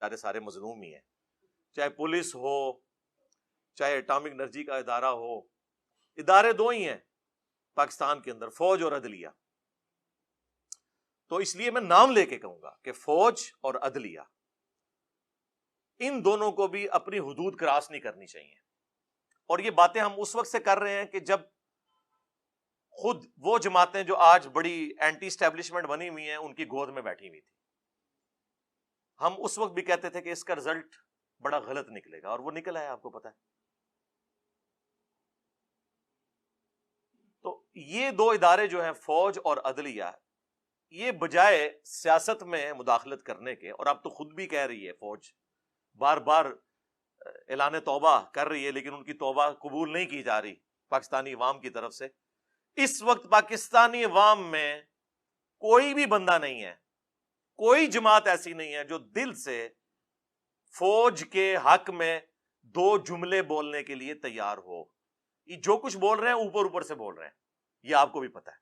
ادارے سارے مظلوم ہی ہیں، چاہے پولیس ہو، چاہے ایٹامک انرجی کا ادارہ ہو، ادارے دو ہی ہیں پاکستان کے اندر، فوج اور عدلیہ. تو اس لیے میں نام لے کے کہوں گا کہ فوج اور عدلیہ ان دونوں کو بھی اپنی حدود کراس نہیں کرنی چاہیے. اور یہ باتیں ہم اس وقت سے کر رہے ہیں کہ جب خود وہ جماعتیں جو آج بڑی اینٹی اسٹیبلشمنٹ بنی ہوئی ہیں ان کی گود میں بیٹھی ہوئی تھی. ہم اس وقت بھی کہتے تھے کہ اس کا رزلٹ بڑا غلط نکلے گا، اور وہ نکلا ہے، آپ کو پتا ہے. تو یہ دو ادارے جو ہیں فوج اور عدلیہ، یہ بجائے سیاست میں مداخلت کرنے کے، اور اب تو خود بھی کہہ رہی ہے فوج، بار بار اعلان توبہ کر رہی ہے، لیکن ان کی توبہ قبول نہیں کی جا رہی پاکستانی عوام کی طرف سے. اس وقت پاکستانی عوام میں کوئی بھی بندہ نہیں ہے، کوئی جماعت ایسی نہیں ہے جو دل سے فوج کے حق میں دو جملے بولنے کے لیے تیار ہو. یہ جو کچھ بول رہے ہیں اوپر اوپر سے بول رہے ہیں، یہ آپ کو بھی پتا ہے.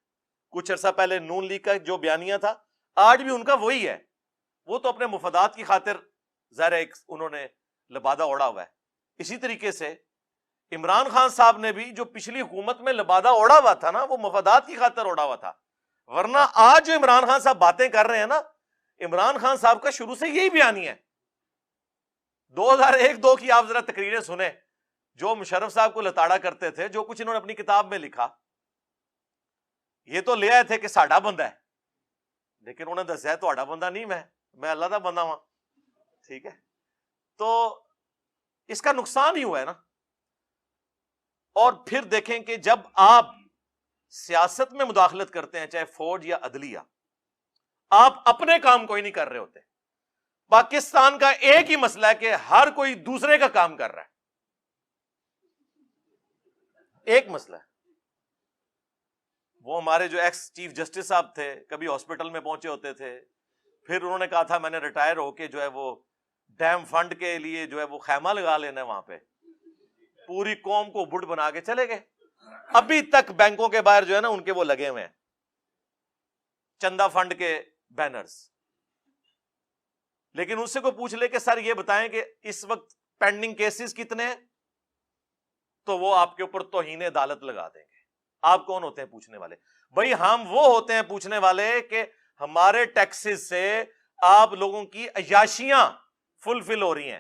کچھ عرصہ پہلے نون لیگ کا جو بیانیہ تھا، آج بھی ان کا وہی ہے. وہ تو اپنے مفادات کی خاطر ظاہر ایک انہوں نے لبادہ اوڑا ہوا ہے. اسی طریقے سے عمران خان صاحب نے بھی جو پچھلی حکومت میں لبادہ اوڑا ہوا تھا نا، وہ مفادات کی خاطر اوڑا ہوا تھا. ورنہ آج جو عمران خان صاحب باتیں کر رہے ہیں نا، عمران خان صاحب کا شروع سے یہی بیانیہ ہے. 2001-2 کی آپ ذرا تقریریں سنیں، جو مشرف صاحب کو لتاڑا کرتے تھے، جو کچھ انہوں نے اپنی کتاب میں لکھا، یہ تو لے آئے تھے کہ ساڈا بندہ ہے، لیکن انہوں نے دسیا ہے تہاڈا بندہ نہیں، میں اللہ دا بندہ ہوں. ٹھیک ہے، تو اس کا نقصان ہی ہوا ہے نا. اور پھر دیکھیں کہ جب آپ سیاست میں مداخلت کرتے ہیں، چاہے فوج یا عدلیہ، آپ اپنے کام کوئی نہیں کر رہے ہوتے. پاکستان کا ایک ہی مسئلہ ہے کہ ہر کوئی دوسرے کا کام کر رہا ہے. ایک مسئلہ ہے. وہ ہمارے جو ایکس چیف جسٹس صاحب تھے، کبھی ہاسپٹل میں پہنچے ہوتے تھے، پھر انہوں نے کہا تھا میں نے ریٹائر ہو کے جو ہے وہ ڈیم فنڈ کے لیے جو ہے وہ خیمہ لگا لینا ہے وہاں پہ، پوری قوم کو بڈ بنا کے چلے گئے. ابھی تک بینکوں کے باہر جو ہے نا ان کے وہ لگے ہوئے ہیں چندہ فنڈ کے بینرز. لیکن ان سے کوئی پوچھ لے کہ سر یہ بتائیں کہ اس وقت پینڈنگ کیسز کتنے ہیں، تو وہ آپ کے اوپر توہین عدالت لگا دیں گے. آپ کون ہوتے ہیں پوچھنے والے؟ بھائی ہم وہ ہوتے ہیں پوچھنے والے کہ ہمارے ٹیکسز سے آپ لوگوں کی عیاشیاں فلفل ہو رہی ہیں.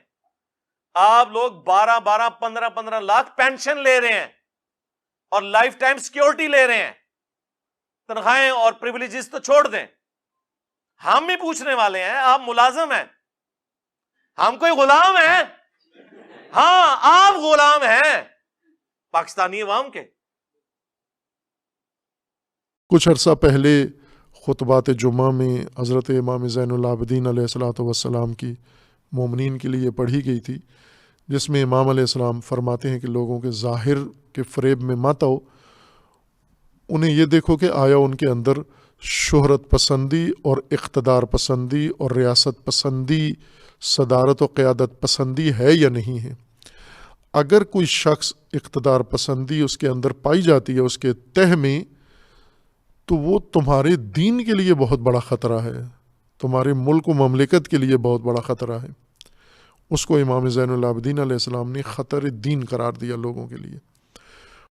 آپ لوگ 12 15 لاکھ پینشن لے رہے ہیں اور لائف ٹائم سیکیورٹی لے رہے ہیں. تنخواہیں اور پریویلیجز تو چھوڑ دیں، ہم بھی پوچھنے والے ہیں. آپ ملازم ہیں، ہم کوئی غلام ہیں؟ ہاں آپ غلام ہیں پاکستانی عوام کے. کچھ عرصہ پہلے خطبات جمعہ میں حضرت امام زین العابدین علیہ الصلاۃ والسلام کی مومنین کے لیے پڑھی گئی تھی، جس میں امام علیہ السلام فرماتے ہیں کہ لوگوں کے ظاہر کے فریب میں مت آؤ، انہیں یہ دیکھو کہ آیا ان کے اندر شہرت پسندی اور اقتدار پسندی اور ریاست پسندی، صدارت و قیادت پسندی ہے یا نہیں ہے. اگر کوئی شخص اقتدار پسندی اس کے اندر پائی جاتی ہے اس کے تہ میں، تو وہ تمہارے دین کے لیے بہت بڑا خطرہ ہے، تمہارے ملک و مملکت کے لیے بہت بڑا خطرہ ہے. اس کو امام زین العابدین علیہ السلام نے خطر دین قرار دیا، لوگوں کے لیے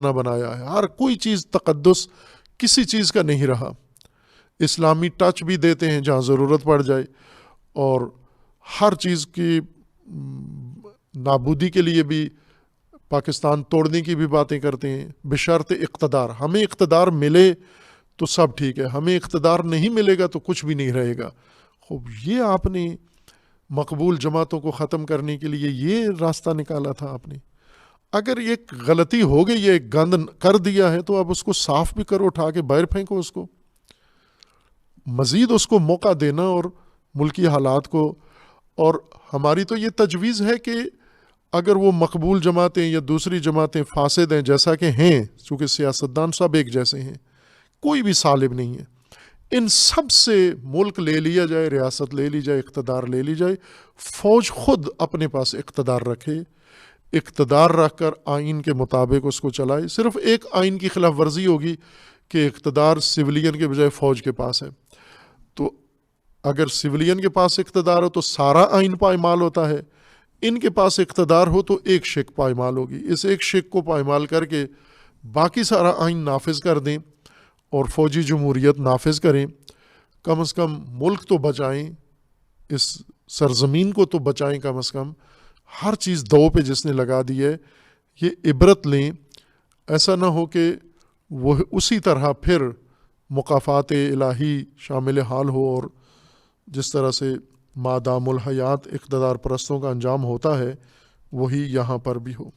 نہ بنایا ہے. ہر کوئی چیز تقدس کسی چیز کا نہیں رہا. اسلامی ٹچ بھی دیتے ہیں جہاں ضرورت پڑ جائے، اور ہر چیز کی نابودی کے لیے بھی پاکستان توڑنے کی بھی باتیں کرتے ہیں، بشرط اقتدار. ہمیں اقتدار ملے تو سب ٹھیک ہے، ہمیں اقتدار نہیں ملے گا تو کچھ بھی نہیں رہے گا. خوب یہ آپ نے مقبول جماعتوں کو ختم کرنے کے لیے یہ راستہ نکالا تھا آپ نے. اگر یہ غلطی ہو گئی، یہ گند کر دیا ہے، تو آپ اس کو صاف بھی کرو، اٹھا کے باہر پھینکو اس کو. مزید اس کو موقع دینا اور ملکی حالات کو. اور ہماری تو یہ تجویز ہے کہ اگر وہ مقبول جماعتیں یا دوسری جماعتیں فاسد ہیں، جیسا کہ ہیں، چونکہ سیاستدان سب ایک جیسے ہیں، کوئی بھی سالب نہیں ہے، ان سب سے ملک لے لیا جائے، ریاست لے لی جائے، اقتدار لے لی جائے. فوج خود اپنے پاس اقتدار رکھے، اقتدار رکھ کر آئین کے مطابق اس کو چلائے. صرف ایک آئین کی خلاف ورزی ہوگی کہ اقتدار سویلین کے بجائے فوج کے پاس ہے، تو اگر سولین کے پاس اقتدار ہو تو سارا آئین پائمال ہوتا ہے، ان کے پاس اقتدار ہو تو ایک شق پائمال ہوگی، اس ایک شق کو پائمال کر کے باقی سارا آئین نافذ کر دیں اور فوجی جمہوریت نافذ کریں، کم از کم ملک تو بچائیں، اس سرزمین کو تو بچائیں، کم از کم ہر چیز دو پہ جس نے لگا دی ہے یہ عبرت لیں، ایسا نہ ہو کہ وہ اسی طرح پھر مقافات الہی شامل حال ہو اور جس طرح سے مادام الحیات اقتدار پرستوں کا انجام ہوتا ہے وہی یہاں پر بھی ہو۔